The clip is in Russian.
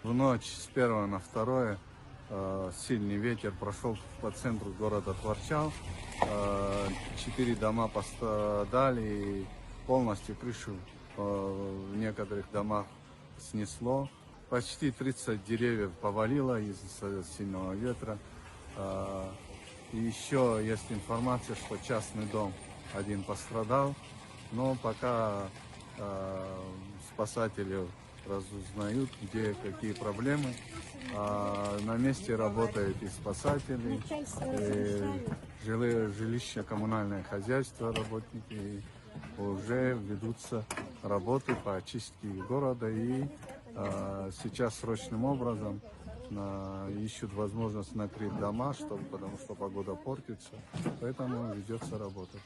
В ночь с 1 на 2 сильный ветер прошел по центру города Творчал. 4 дома пострадали, и полностью крышу в некоторых домах снесло. Почти 30 деревьев повалило из-за сильного ветра. И еще есть информация, что частный дом один пострадал, но пока спасатели разузнают, где какие проблемы. На месте работают и спасатели, и жилищно коммунальное хозяйство, работники. И уже ведутся работы по очистке города, и сейчас срочным образом ищут возможность накрыть дома, потому что погода портится, поэтому ведется работа.